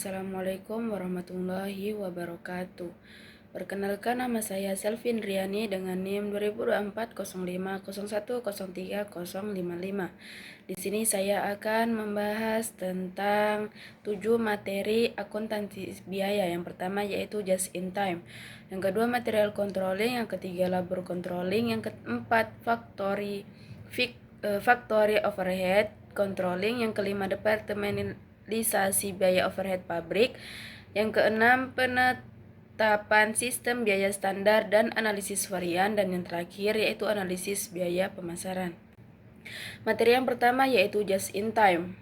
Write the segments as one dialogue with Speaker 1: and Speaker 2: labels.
Speaker 1: Assalamualaikum warahmatullahi wabarakatuh. Perkenalkan, nama saya Selvin Riani dengan NIM 2024-05-01-03-055. Di sini saya akan membahas tentang 7 materi akuntansi biaya. Yang pertama yaitu just in time. Yang kedua material controlling, yang ketiga labor controlling, yang keempat factory overhead controlling, yang kelima departementalisasi biaya overhead pabrik, yang keenam penetapan sistem biaya standar dan analisis varian, dan yang terakhir yaitu analisis biaya pemasaran. Materi yang pertama yaitu just in time.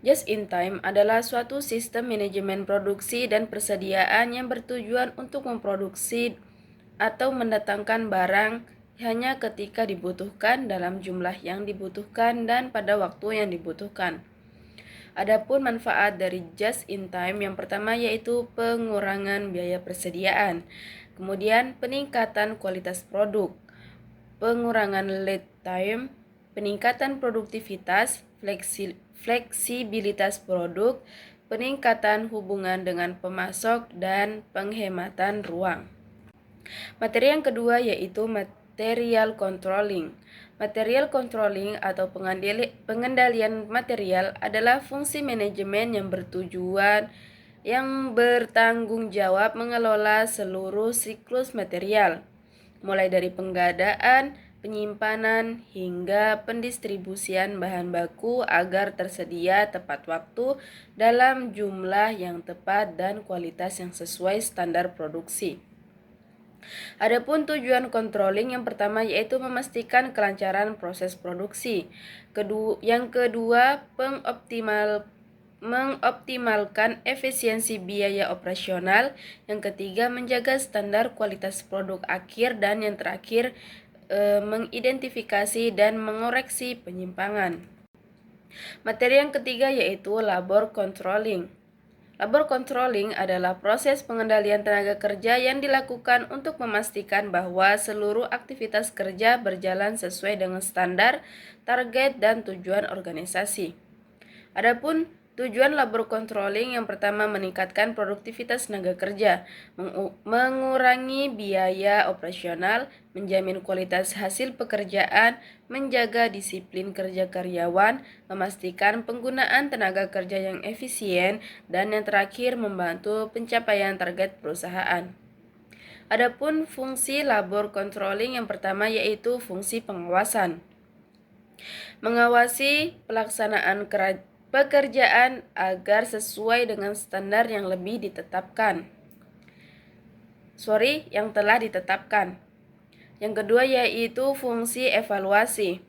Speaker 1: Just in time adalah suatu sistem manajemen produksi dan persediaan yang bertujuan untuk memproduksi atau mendatangkan barang hanya ketika dibutuhkan, dalam jumlah yang dibutuhkan, dan pada waktu yang dibutuhkan. Adapun manfaat dari just in time, yang pertama yaitu pengurangan biaya persediaan, kemudian peningkatan kualitas produk, pengurangan lead time, peningkatan produktivitas, fleksibilitas produk, peningkatan hubungan dengan pemasok, dan penghematan ruang. Materi yang kedua yaitu material controlling. Material controlling atau pengendalian material adalah fungsi manajemen yang bertanggung jawab mengelola seluruh siklus material, mulai dari pengadaan, penyimpanan, hingga pendistribusian bahan baku agar tersedia tepat waktu, dalam jumlah yang tepat, dan kualitas yang sesuai standar produksi. Adapun tujuan controlling, yang pertama yaitu memastikan kelancaran proses produksi. Yang kedua, mengoptimalkan efisiensi biaya operasional. Yang ketiga, menjaga standar kualitas produk akhir, dan yang terakhir, mengidentifikasi dan mengoreksi penyimpangan. Materi yang ketiga yaitu labor controlling. Labor controlling adalah proses pengendalian tenaga kerja yang dilakukan untuk memastikan bahwa seluruh aktivitas kerja berjalan sesuai dengan standar, target, dan tujuan organisasi. Adapun tujuan labor controlling, yang pertama meningkatkan produktivitas tenaga kerja, mengurangi biaya operasional, menjamin kualitas hasil pekerjaan, menjaga disiplin kerja karyawan, memastikan penggunaan tenaga kerja yang efisien, dan yang terakhir membantu pencapaian target perusahaan. Adapun fungsi labor controlling, yang pertama yaitu fungsi pengawasan. Mengawasi pelaksanaan pekerjaan agar sesuai dengan standar yang telah ditetapkan. Yang kedua yaitu fungsi evaluasi.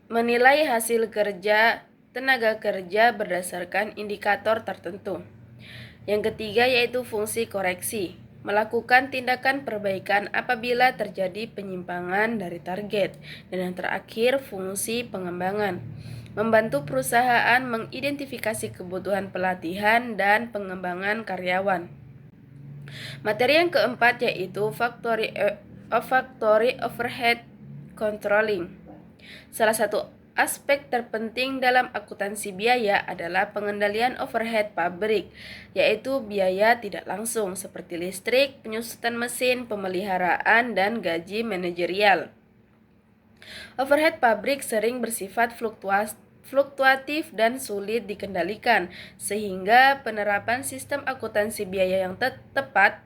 Speaker 1: Menilai hasil kerja tenaga kerja berdasarkan indikator tertentu. Yang ketiga yaitu fungsi koreksi. Melakukan tindakan perbaikan apabila terjadi penyimpangan dari target. Dan yang terakhir, fungsi pengembangan. Membantu perusahaan mengidentifikasi kebutuhan pelatihan dan pengembangan karyawan. Materi yang keempat yaitu factory overhead controlling. Salah satu aspek terpenting dalam akuntansi biaya adalah pengendalian overhead pabrik, yaitu biaya tidak langsung seperti listrik, penyusutan mesin, pemeliharaan, dan gaji manajerial. Overhead pabrik sering bersifat fluktuatif dan sulit dikendalikan, sehingga penerapan sistem akuntansi biaya yang tepat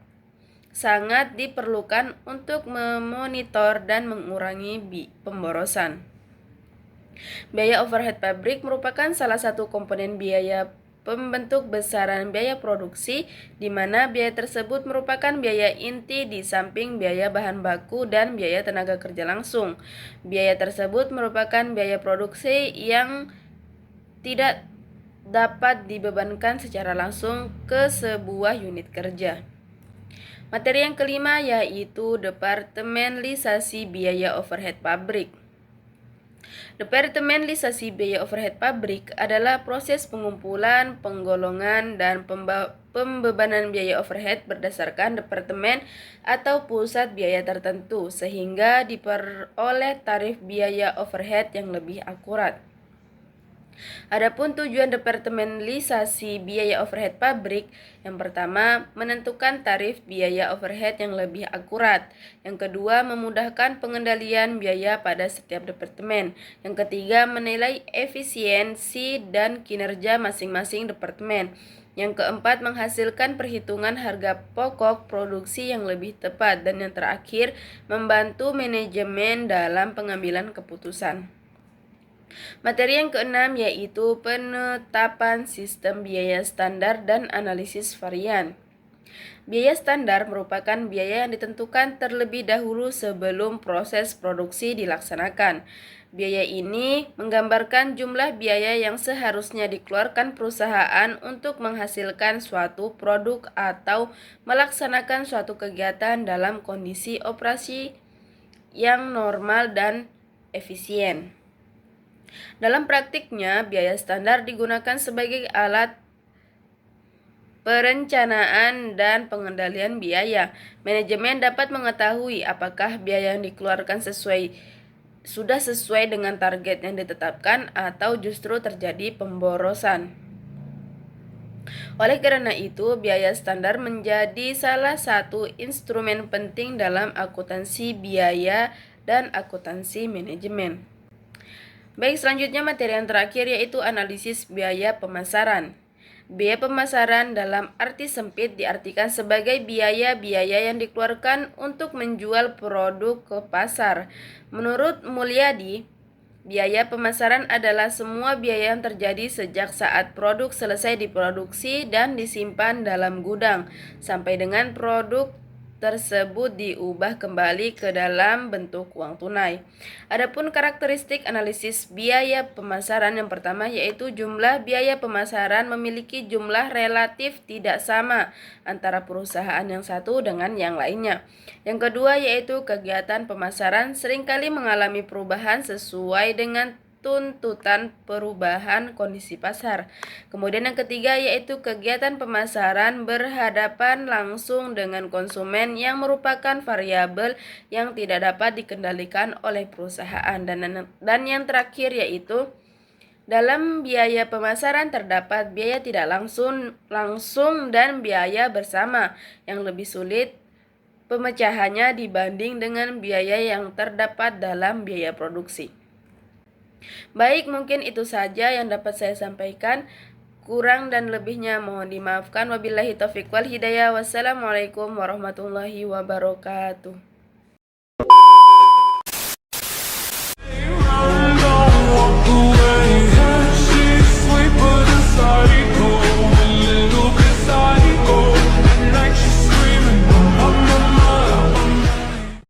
Speaker 1: sangat diperlukan untuk memonitor dan mengurangi pemborosan. Biaya overhead pabrik merupakan salah satu komponen biaya pembentuk besaran biaya produksi, di mana biaya tersebut merupakan biaya inti di samping biaya bahan baku dan biaya tenaga kerja langsung. Biaya tersebut merupakan biaya produksi yang tidak dapat dibebankan secara langsung ke sebuah unit kerja. Materi yang kelima yaitu departementalisasi biaya overhead pabrik. Departementalisasi biaya overhead pabrik adalah proses pengumpulan, penggolongan, dan pembebanan biaya overhead berdasarkan departemen atau pusat biaya tertentu, sehingga diperoleh tarif biaya overhead yang lebih akurat. Adapun tujuan departementalisasi biaya overhead pabrik, yang pertama, menentukan tarif biaya overhead yang lebih akurat. Yang kedua, memudahkan pengendalian biaya pada setiap departemen. Yang ketiga, menilai efisiensi dan kinerja masing-masing departemen. Yang keempat, menghasilkan perhitungan harga pokok produksi yang lebih tepat. Dan yang terakhir, membantu manajemen dalam pengambilan keputusan. Materi yang keenam yaitu penetapan sistem biaya standar dan analisis varian. Biaya standar merupakan biaya yang ditentukan terlebih dahulu sebelum proses produksi dilaksanakan. Biaya ini menggambarkan jumlah biaya yang seharusnya dikeluarkan perusahaan untuk menghasilkan suatu produk atau melaksanakan suatu kegiatan dalam kondisi operasi yang normal dan efisien. Dalam praktiknya, biaya standar digunakan sebagai alat perencanaan dan pengendalian biaya. Manajemen dapat mengetahui apakah biaya yang dikeluarkan sudah sesuai dengan target yang ditetapkan atau justru terjadi pemborosan. Oleh karena itu, biaya standar menjadi salah satu instrumen penting dalam akuntansi biaya dan akuntansi manajemen. Baik, selanjutnya materi yang terakhir yaitu analisis biaya pemasaran. Biaya pemasaran dalam arti sempit diartikan sebagai biaya-biaya yang dikeluarkan untuk menjual produk ke pasar. Menurut Mulyadi, biaya pemasaran adalah semua biaya yang terjadi sejak saat produk selesai diproduksi dan disimpan dalam gudang, sampai dengan produk tersebut diubah kembali ke dalam bentuk uang tunai. Adapun karakteristik analisis biaya pemasaran yang pertama yaitu jumlah biaya pemasaran memiliki jumlah relatif tidak sama antara perusahaan yang satu dengan yang lainnya. Yang kedua yaitu kegiatan pemasaran seringkali mengalami perubahan sesuai dengan tuntutan perubahan kondisi pasar. Kemudian yang ketiga yaitu kegiatan pemasaran berhadapan langsung dengan konsumen yang merupakan variabel yang tidak dapat dikendalikan oleh perusahaan. Dan yang terakhir yaitu dalam biaya pemasaran terdapat biaya tidak langsung dan biaya bersama yang lebih sulit pemecahannya dibanding dengan biaya yang terdapat dalam biaya produksi. Baik, mungkin itu saja yang dapat saya sampaikan. Kurang dan lebihnya mohon dimaafkan. Wabillahi taufiq wal hidayah. Wassalamualaikum warahmatullahi wabarakatuh.